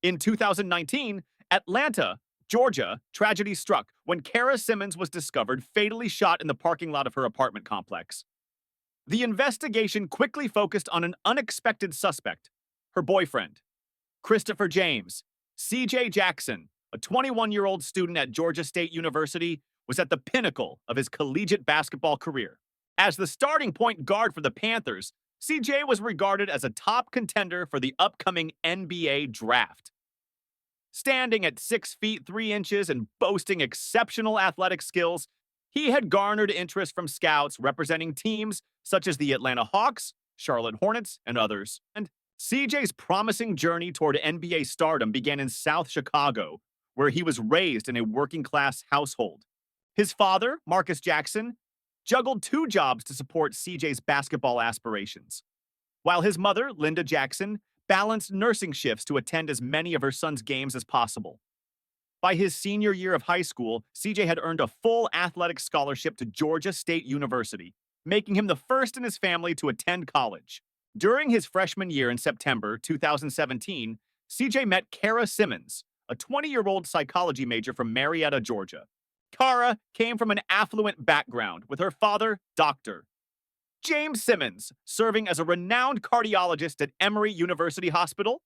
In 2019, Atlanta, Georgia, tragedy struck when Kara Simmons was discovered fatally shot in the parking lot of her apartment complex. The investigation quickly focused on an unexpected suspect, her boyfriend, Christopher James. CJ Jackson, a 21-year-old student at Georgia State University, was at the pinnacle of his collegiate basketball career. As the starting point guard for the Panthers, CJ was regarded as a top contender for the upcoming NBA draft. Standing at 6 feet 3 inches and boasting exceptional athletic skills, he had garnered interest from scouts representing teams such as the Atlanta Hawks, Charlotte Hornets, and others. And CJ's promising journey toward NBA stardom began in South Chicago, where he was raised in a working class household. His father, Marcus Jackson, juggled two jobs to support CJ's basketball aspirations, while his mother, Linda Jackson, balanced nursing shifts to attend as many of her son's games as possible. By his senior year of high school, CJ had earned a full athletic scholarship to Georgia State University, making him the first in his family to attend college. During his freshman year in September 2017, CJ met Kara Simmons, a 20-year-old psychology major from Marietta, Georgia. Kara came from an affluent background, with her father, Dr. James Simmons, serving as a renowned cardiologist at Emory University Hospital,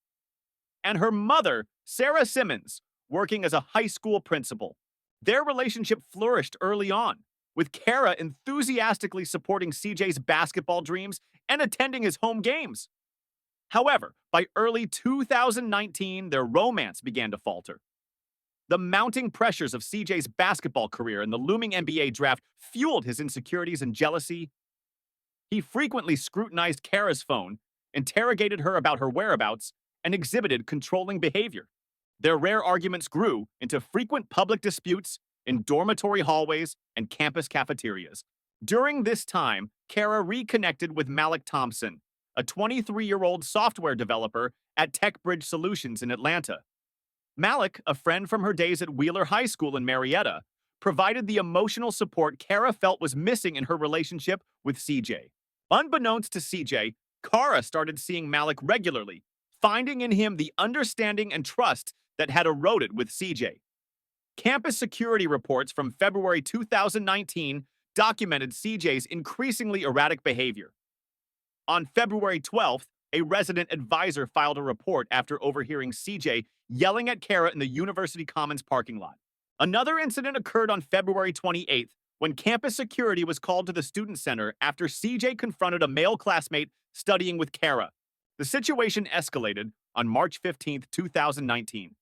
and her mother, Sarah Simmons, working as a high school principal. Their relationship flourished early on, with Kara enthusiastically supporting CJ's basketball dreams and attending his home games. However, by early 2019, their romance began to falter. The mounting pressures of CJ's basketball career and the looming NBA draft fueled his insecurities and jealousy. He frequently scrutinized Kara's phone, interrogated her about her whereabouts, and exhibited controlling behavior. Their rare arguments grew into frequent public disputes in dormitory hallways and campus cafeterias. During this time, Kara reconnected with Malik Thompson, a 23-year-old software developer at TechBridge Solutions in Atlanta. Malik, a friend from her days at Wheeler High School in Marietta, provided the emotional support Kara felt was missing in her relationship with CJ. Unbeknownst to CJ, Kara started seeing Malik regularly, finding in him the understanding and trust that had eroded with CJ. Campus security reports from February 2019 documented CJ's increasingly erratic behavior. On February 12th, a resident advisor filed a report after overhearing CJ yelling at Kara in the University Commons parking lot. Another incident occurred on February 28th when campus security was called to the student center after CJ confronted a male classmate studying with Kara. The situation escalated on March 15, 2019.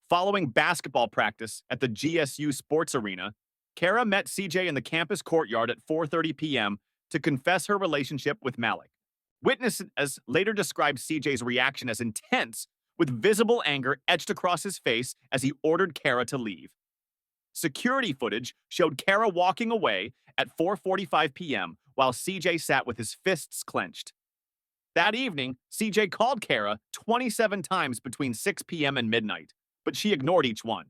Following basketball practice at the GSU Sports Arena, Kara met CJ in the campus courtyard at 4:30 p.m. to confess her relationship with Malik. Witnesses later described CJ's reaction as intense, with visible anger etched across his face as he ordered Kara to leave. Security footage showed Kara walking away at 4:45 p.m. while CJ sat with his fists clenched. That evening, CJ called Kara 27 times between 6 p.m. and midnight, but she ignored each one.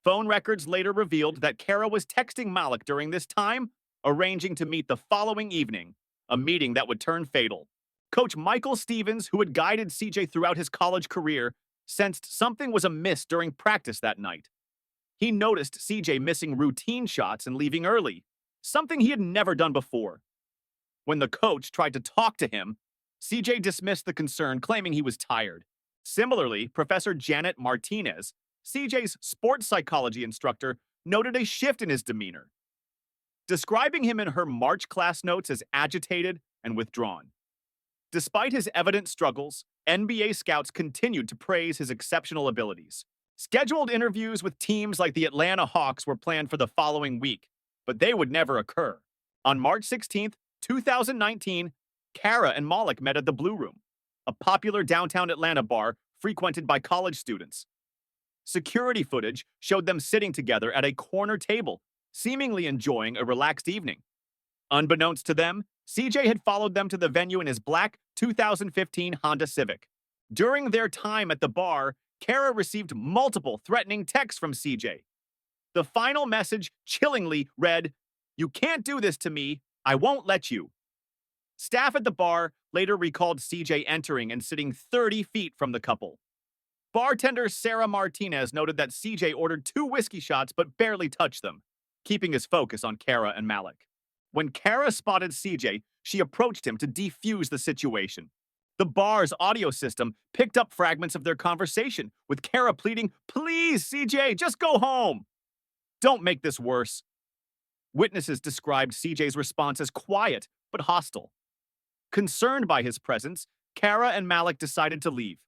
Phone records later revealed that Kara was texting Malik during this time, arranging to meet the following evening, a meeting that would turn fatal. Coach Michael Stevens, who had guided CJ throughout his college career, sensed something was amiss during practice that night. He noticed CJ missing routine shots and leaving early, something he had never done before. When the coach tried to talk to him, CJ dismissed the concern, claiming he was tired. Similarly, Professor Janet Martinez, CJ's sports psychology instructor, noted a shift in his demeanor, describing him in her March class notes as agitated and withdrawn. Despite his evident struggles, NBA scouts continued to praise his exceptional abilities. Scheduled interviews with teams like the Atlanta Hawks were planned for the following week, but they would never occur. On March 16, 2019, Kara and Malik met at the Blue Room, a popular downtown Atlanta bar frequented by college students. Security footage showed them sitting together at a corner table, seemingly enjoying a relaxed evening. Unbeknownst to them, CJ had followed them to the venue in his black 2015 Honda Civic. During their time at the bar, Kara received multiple threatening texts from CJ. The final message chillingly read, "You can't do this to me. I won't let you." Staff at the bar later recalled CJ entering and sitting 30 feet from the couple. Bartender Sarah Martinez noted that CJ ordered 2 whiskey shots but barely touched them, keeping his focus on Kara and Malik. When Kara spotted CJ, she approached him to defuse the situation. The bar's audio system picked up fragments of their conversation, with Kara pleading, "Please, CJ, just go home. Don't make this worse." Witnesses described CJ's response as quiet but hostile. Concerned by his presence, Kara and Malik decided to leave.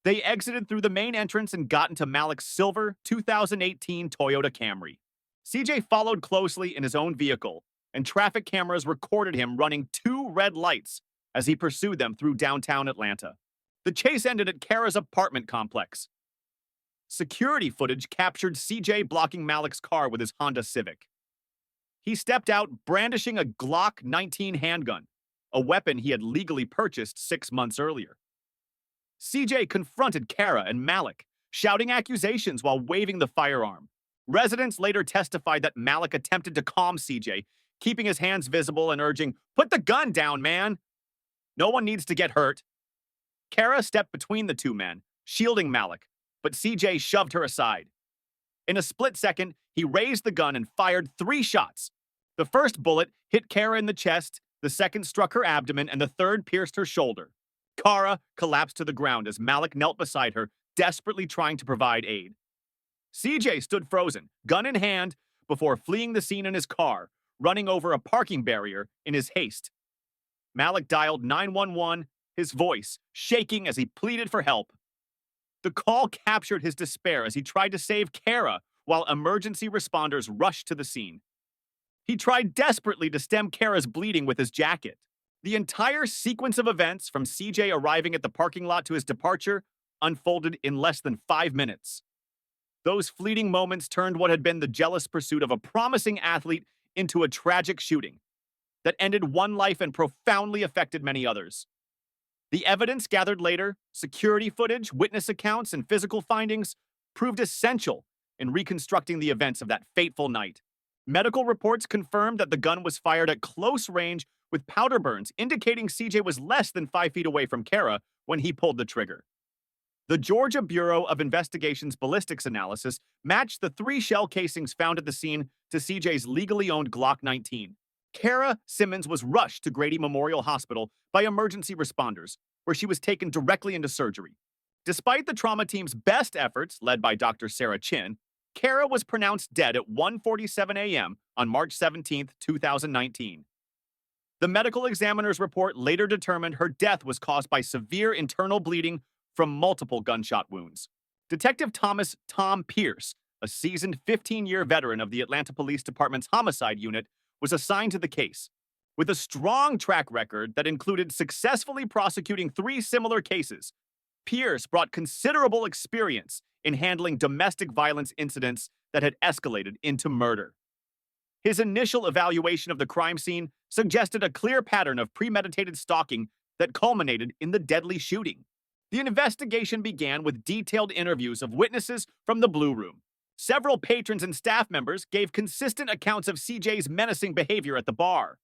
They exited through the main entrance and got into Malik's silver 2018 Toyota Camry. CJ followed closely in his own vehicle, and traffic cameras recorded him running 2 red lights as he pursued them through downtown Atlanta. The chase ended at Kara's apartment complex. Security footage captured CJ blocking Malik's car with his Honda Civic. He stepped out brandishing a Glock 19 handgun, a weapon he had legally purchased 6 months earlier. CJ confronted Kara and Malik, shouting accusations while waving the firearm. Residents later testified that Malik attempted to calm CJ, keeping his hands visible and urging, "Put the gun down, man. No one needs to get hurt." Kara stepped between the 2 men, shielding Malik, but CJ shoved her aside. In a split second, he raised the gun and fired 3 shots. The first bullet hit Kara in the chest, the second struck her abdomen, and the third pierced her shoulder. Kara collapsed to the ground as Malik knelt beside her, desperately trying to provide aid. CJ stood frozen, gun in hand, before fleeing the scene in his car, running over a parking barrier in his haste. Malik dialed 911, his voice shaking as he pleaded for help. The call captured his despair as he tried to save Kara while emergency responders rushed to the scene. He tried desperately to stem Kara's bleeding with his jacket. The entire sequence of events, from CJ arriving at the parking lot to his departure, unfolded in less than 5 minutes. Those fleeting moments turned what had been the jealous pursuit of a promising athlete into a tragic shooting that ended one life and profoundly affected many others. The evidence gathered later, security footage, witness accounts, and physical findings, proved essential in reconstructing the events of that fateful night. Medical reports confirmed that the gun was fired at close range with powder burns, indicating CJ was less than 5 feet away from Kara when he pulled the trigger. The Georgia Bureau of Investigation's ballistics analysis matched the 3 shell casings found at the scene to CJ's legally owned Glock 19. Kara Simmons was rushed to Grady Memorial Hospital by emergency responders, where she was taken directly into surgery. Despite the trauma team's best efforts, led by Dr. Sarah Chin, Kara was pronounced dead at 1:47 a.m. on March 17, 2019. The medical examiner's report later determined her death was caused by severe internal bleeding from multiple gunshot wounds. Detective Tom Pierce, a seasoned 15-year veteran of the Atlanta Police Department's homicide unit, was assigned to the case. With a strong track record that included successfully prosecuting 3 similar cases, Pierce brought considerable experience in handling domestic violence incidents that had escalated into murder. His initial evaluation of the crime scene suggested a clear pattern of premeditated stalking that culminated in the deadly shooting. The investigation began with detailed interviews of witnesses from the Blue Room. Several patrons and staff members gave consistent accounts of CJ's menacing behavior at the bar.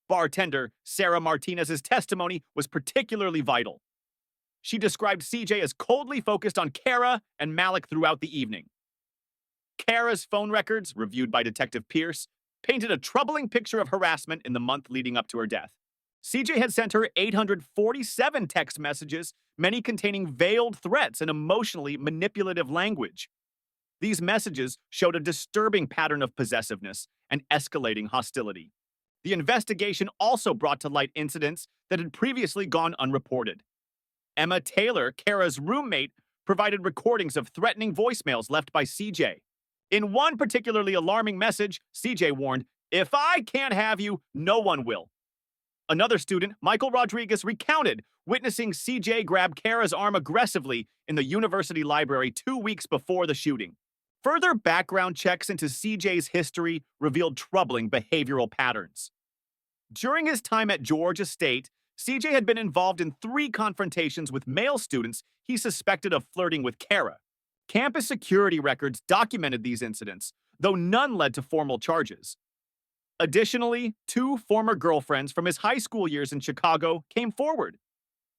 Bartender Sarah Martinez's testimony was particularly vital. She described CJ as coldly focused on Kara and Malik throughout the evening. Kara's phone records, reviewed by Detective Pierce, painted a troubling picture of harassment in the month leading up to her death. CJ had sent her 847 text messages, many containing veiled threats and emotionally manipulative language. These messages showed a disturbing pattern of possessiveness and escalating hostility. The investigation also brought to light incidents that had previously gone unreported. Emma Taylor, Kara's roommate, provided recordings of threatening voicemails left by CJ. In one particularly alarming message, CJ warned, "If I can't have you, no one will." Another student, Michael Rodriguez, recounted witnessing CJ grab Kara's arm aggressively in the university library 2 weeks before the shooting. Further background checks into CJ's history revealed troubling behavioral patterns. During his time at Georgia State, CJ had been involved in 3 confrontations with male students he suspected of flirting with Kara. Campus security records documented these incidents, though none led to formal charges. Additionally, 2 former girlfriends from his high school years in Chicago came forward.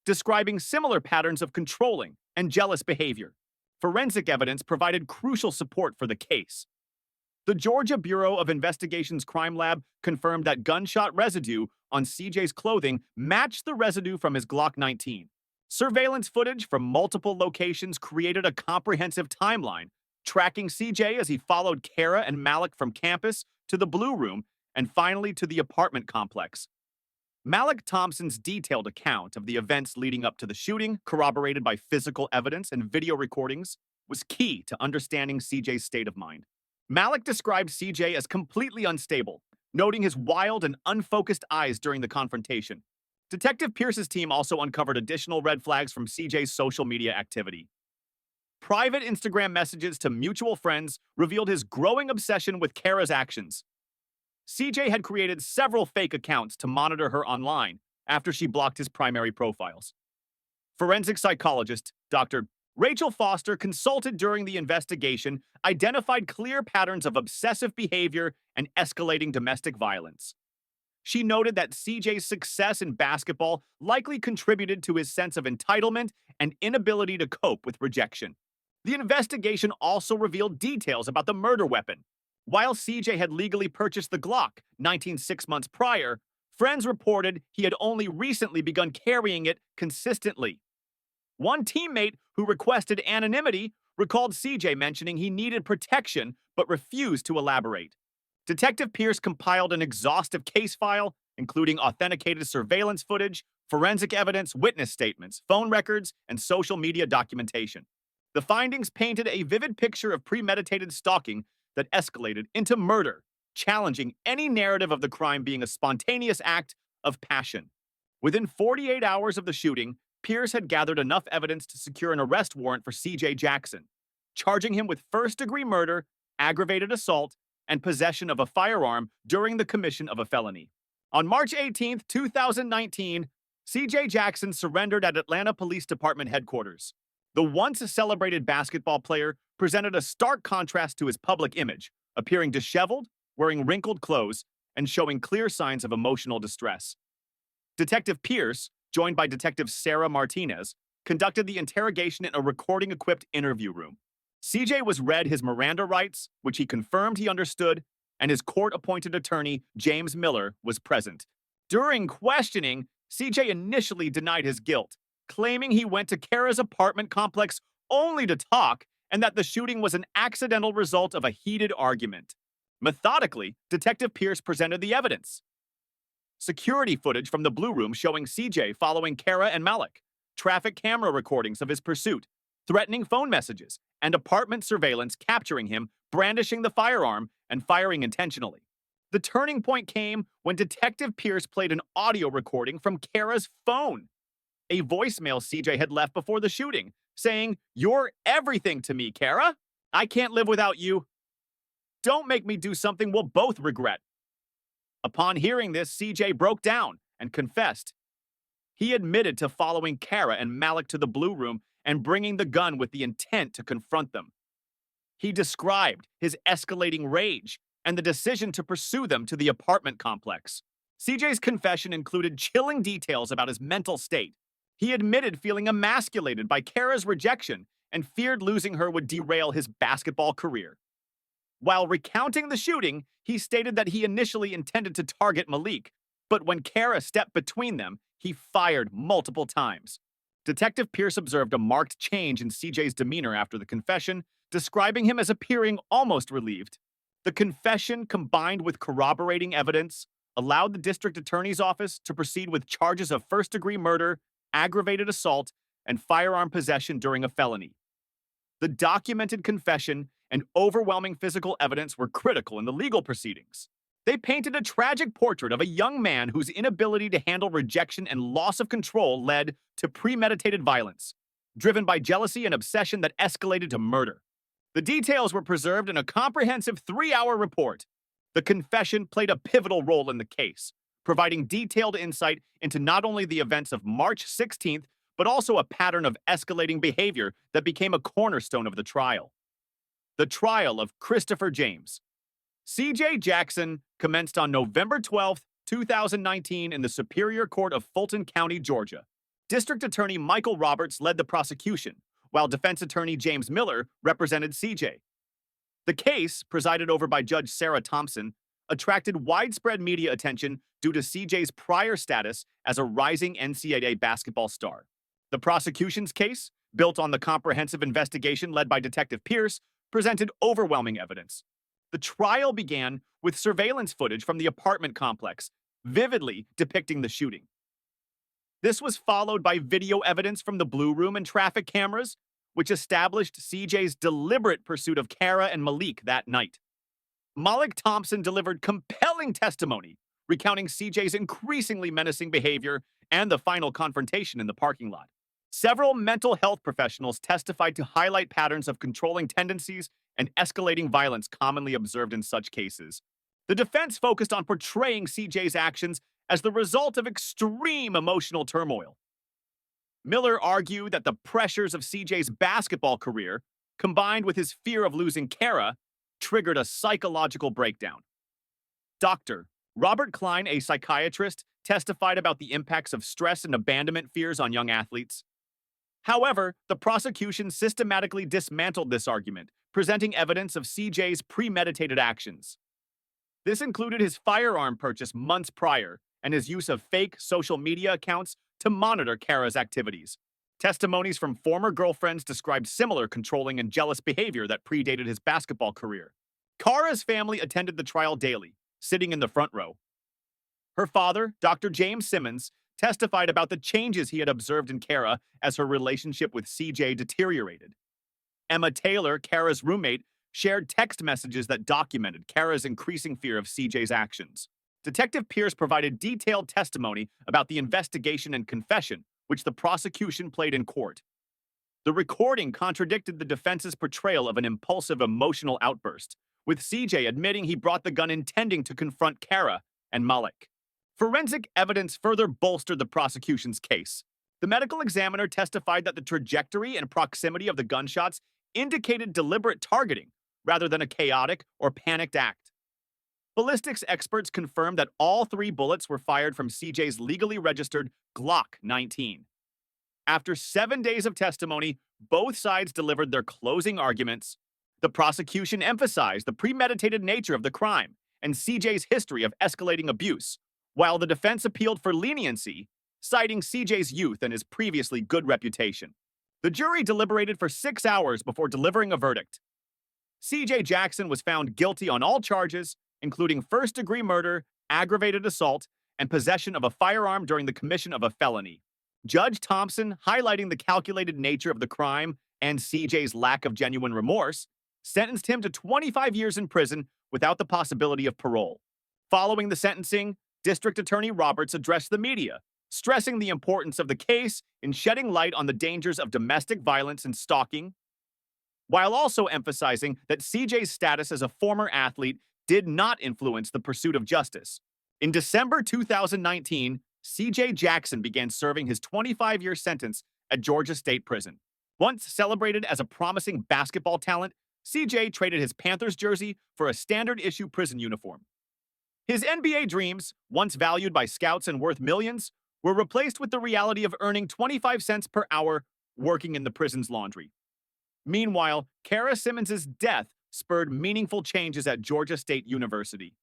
describing similar patterns of controlling and jealous behavior. Forensic evidence provided crucial support for the case. The Georgia Bureau of Investigation's crime lab confirmed that gunshot residue on CJ's clothing matched the residue from his Glock 19. Surveillance footage from multiple locations created a comprehensive timeline, tracking CJ as he followed Kara and Malik from campus to the Blue Room and finally to the apartment complex. Malik Thompson's detailed account of the events leading up to the shooting, corroborated by physical evidence and video recordings, was key to understanding CJ's state of mind. Malik described CJ as completely unstable, noting his wild and unfocused eyes during the confrontation. Detective Pierce's team also uncovered additional red flags from CJ's social media activity. Private Instagram messages to mutual friends revealed his growing obsession with Kara's actions. CJ had created several fake accounts to monitor her online after she blocked his primary profiles. Forensic psychologist Dr. Rachel Foster, consulted during the investigation, identified clear patterns of obsessive behavior and escalating domestic violence. She noted that CJ's success in basketball likely contributed to his sense of entitlement and inability to cope with rejection. The investigation also revealed details about the murder weapon. While CJ had legally purchased the Glock 19 6 months prior, friends reported he had only recently begun carrying it consistently. One teammate who requested anonymity recalled CJ mentioning he needed protection but refused to elaborate. Detective Pierce compiled an exhaustive case file, including authenticated surveillance footage, forensic evidence, witness statements, phone records, and social media documentation. The findings painted a vivid picture of premeditated stalking that escalated into murder, challenging any narrative of the crime being a spontaneous act of passion. Within 48 hours of the shooting, Pierce had gathered enough evidence to secure an arrest warrant for CJ Jackson, charging him with first-degree murder, aggravated assault, and possession of a firearm during the commission of a felony. On March 18, 2019, CJ Jackson surrendered at Atlanta Police Department headquarters. The once-celebrated basketball player presented a stark contrast to his public image, appearing disheveled, wearing wrinkled clothes, and showing clear signs of emotional distress. Detective Pierce, joined by Detective Sarah Martinez, conducted the interrogation in a recording-equipped interview room. CJ was read his Miranda rights, which he confirmed he understood, and his court-appointed attorney, James Miller, was present. During questioning, CJ initially denied his guilt, claiming he went to Kara's apartment complex only to talk and that the shooting was an accidental result of a heated argument. Methodically, Detective Pierce presented the evidence. Security footage from the Blue Room showing CJ following Kara and Malik, traffic camera recordings of his pursuit, threatening phone messages, and apartment surveillance capturing him brandishing the firearm and firing intentionally. The turning point came when Detective Pierce played an audio recording from Kara's phone, a voicemail CJ had left before the shooting, saying, "You're everything to me, Kara. I can't live without you. Don't make me do something we'll both regret." Upon hearing this, CJ broke down and confessed. He admitted to following Kara and Malik to the Blue Room and bringing the gun with the intent to confront them. He described his escalating rage and the decision to pursue them to the apartment complex. CJ's confession included chilling details about his mental state. He admitted feeling emasculated by Kara's rejection and feared losing her would derail his basketball career. While recounting the shooting, he stated that he initially intended to target Malik, but when Kara stepped between them, he fired multiple times. Detective Pierce observed a marked change in CJ's demeanor after the confession, describing him as appearing almost relieved. The confession, combined with corroborating evidence, allowed the district attorney's office to proceed with charges of first-degree murder, aggravated assault, and firearm possession during a felony. The documented confession and overwhelming physical evidence were critical in the legal proceedings. They painted a tragic portrait of a young man whose inability to handle rejection and loss of control led to premeditated violence, driven by jealousy and obsession that escalated to murder. The details were preserved in a comprehensive 3-hour report. The confession played a pivotal role in the case, providing detailed insight into not only the events of March 16th, but also a pattern of escalating behavior that became a cornerstone of the trial. The trial of Christopher James. CJ Jackson commenced on November 12, 2019 in the Superior Court of Fulton County, Georgia. District Attorney Michael Roberts led the prosecution, while Defense Attorney James Miller represented CJ. The case, presided over by Judge Sarah Thompson, attracted widespread media attention due to CJ's prior status as a rising NCAA basketball star. The prosecution's case, built on the comprehensive investigation led by Detective Pierce, presented overwhelming evidence. The trial began with surveillance footage from the apartment complex, vividly depicting the shooting. This was followed by video evidence from the Blue Room and traffic cameras, which established CJ's deliberate pursuit of Kara and Malik that night. Malik Thompson delivered compelling testimony, recounting CJ's increasingly menacing behavior and the final confrontation in the parking lot. Several mental health professionals testified to highlight patterns of controlling tendencies and escalating violence commonly observed in such cases. The defense focused on portraying CJ's actions as the result of extreme emotional turmoil. Miller argued that the pressures of CJ's basketball career, combined with his fear of losing Kara, triggered a psychological breakdown. Dr. Robert Klein, a psychiatrist, testified about the impacts of stress and abandonment fears on young athletes. However, the prosecution systematically dismantled this argument, presenting evidence of CJ's premeditated actions. This included his firearm purchase months prior and his use of fake social media accounts to monitor Kara's activities. Testimonies from former girlfriends described similar controlling and jealous behavior that predated his basketball career. Kara's family attended the trial daily, sitting in the front row. Her father, Dr. James Simmons, testified about the changes he had observed in Kara as her relationship with CJ deteriorated. Emma Taylor, Kara's roommate, shared text messages that documented Kara's increasing fear of CJ's actions. Detective Pierce provided detailed testimony about the investigation and confession, which the prosecution played in court. The recording contradicted the defense's portrayal of an impulsive emotional outburst, with CJ admitting he brought the gun intending to confront Kara and Malik. Forensic evidence further bolstered the prosecution's case. The medical examiner testified that the trajectory and proximity of the gunshots indicated deliberate targeting rather than a chaotic or panicked act. Ballistics experts confirmed that all 3 bullets were fired from CJ's legally registered Glock 19. After 7 days of testimony, both sides delivered their closing arguments. The prosecution emphasized the premeditated nature of the crime and CJ's history of escalating abuse, while the defense appealed for leniency, citing CJ's youth and his previously good reputation. The jury deliberated for 6 hours before delivering a verdict. CJ Jackson was found guilty on all charges, including first-degree murder, aggravated assault, and possession of a firearm during the commission of a felony. Judge Thompson, highlighting the calculated nature of the crime and CJ's lack of genuine remorse, sentenced him to 25 years in prison without the possibility of parole. Following the sentencing, District Attorney Roberts addressed the media, stressing the importance of the case in shedding light on the dangers of domestic violence and stalking, while also emphasizing that CJ's status as a former athlete did not influence the pursuit of justice. In December 2019, CJ Jackson began serving his 25-year sentence at Georgia State Prison. Once celebrated as a promising basketball talent, CJ traded his Panthers jersey for a standard-issue prison uniform. His NBA dreams, once valued by scouts and worth millions, were replaced with the reality of earning 25 cents per hour working in the prison's laundry. Meanwhile, Kara Simmons' death spurred meaningful changes at Georgia State University.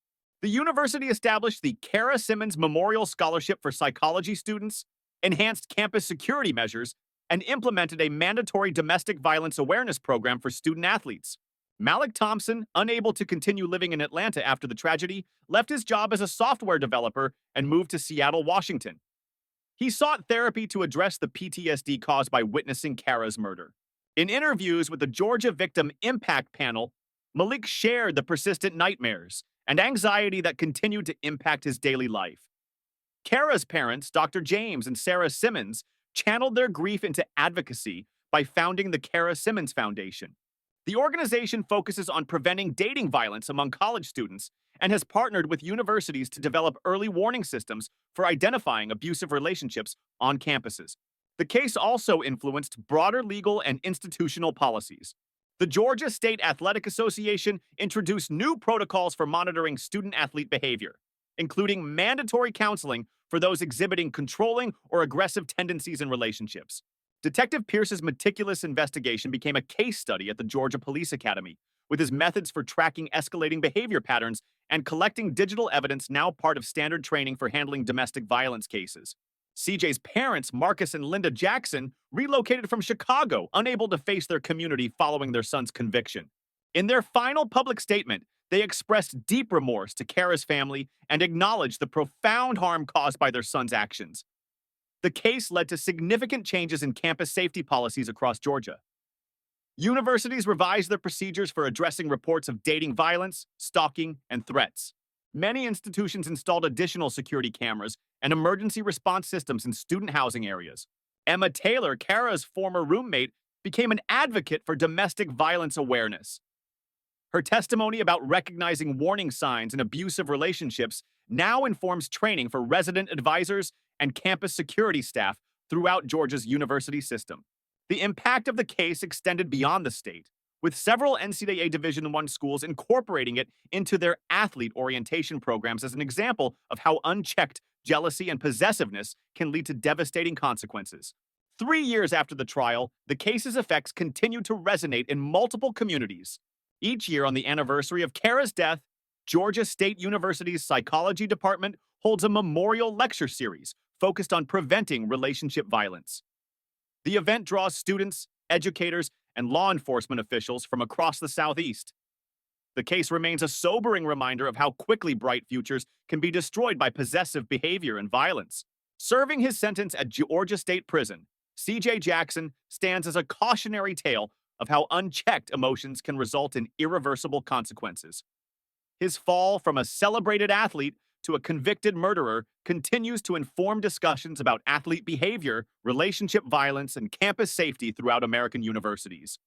The university established the Kara Simmons Memorial Scholarship for psychology students, enhanced campus security measures, and implemented a mandatory domestic violence awareness program for student athletes. Malik Thompson, unable to continue living in Atlanta after the tragedy, left his job as a software developer and moved to Seattle, Washington. He sought therapy to address the PTSD caused by witnessing Kara's murder. In interviews with the Georgia Victim Impact Panel, Malik shared the persistent nightmares and anxiety that continued to impact his daily life. Kara's parents, Dr. James and Sarah Simmons, channeled their grief into advocacy by founding the Kara Simmons Foundation. The organization focuses on preventing dating violence among college students and has partnered with universities to develop early warning systems for identifying abusive relationships on campuses. The case also influenced broader legal and institutional policies. The Georgia State Athletic Association introduced new protocols for monitoring student-athlete behavior, including mandatory counseling for for those exhibiting controlling or aggressive tendencies in relationships. Detective Pierce's meticulous investigation became a case study at the Georgia Police Academy, with his methods for tracking escalating behavior patterns and collecting digital evidence now part of standard training for handling domestic violence cases. CJ's parents, Marcus and Linda Jackson, relocated from Chicago, unable to face their community following their son's conviction. In their final public statement, they expressed deep remorse to Kara's family and acknowledged the profound harm caused by their son's actions. The case led to significant changes in campus safety policies across Georgia. Universities revised their procedures for addressing reports of dating violence, stalking, and threats. Many institutions installed additional security cameras and emergency response systems in student housing areas. Emma Taylor, Kara's former roommate, became an advocate for domestic violence awareness. Her testimony about recognizing warning signs in abusive relationships now informs training for resident advisors and campus security staff throughout Georgia's university system. The impact of the case extended beyond the state, with several NCAA Division I schools incorporating it into their athlete orientation programs as an example of how unchecked jealousy and possessiveness can lead to devastating consequences. 3 years after the trial, the case's effects continue to resonate in multiple communities. Each year on the anniversary of Kara's death, Georgia State University's psychology department holds a memorial lecture series focused on preventing relationship violence. The event draws students, educators, and law enforcement officials from across the Southeast. The case remains a sobering reminder of how quickly bright futures can be destroyed by possessive behavior and violence. Serving his sentence at Georgia State Prison, CJ Jackson stands as a cautionary tale of how unchecked emotions can result in irreversible consequences. His fall from a celebrated athlete to a convicted murderer continues to inform discussions about athlete behavior, relationship violence, and campus safety throughout American universities.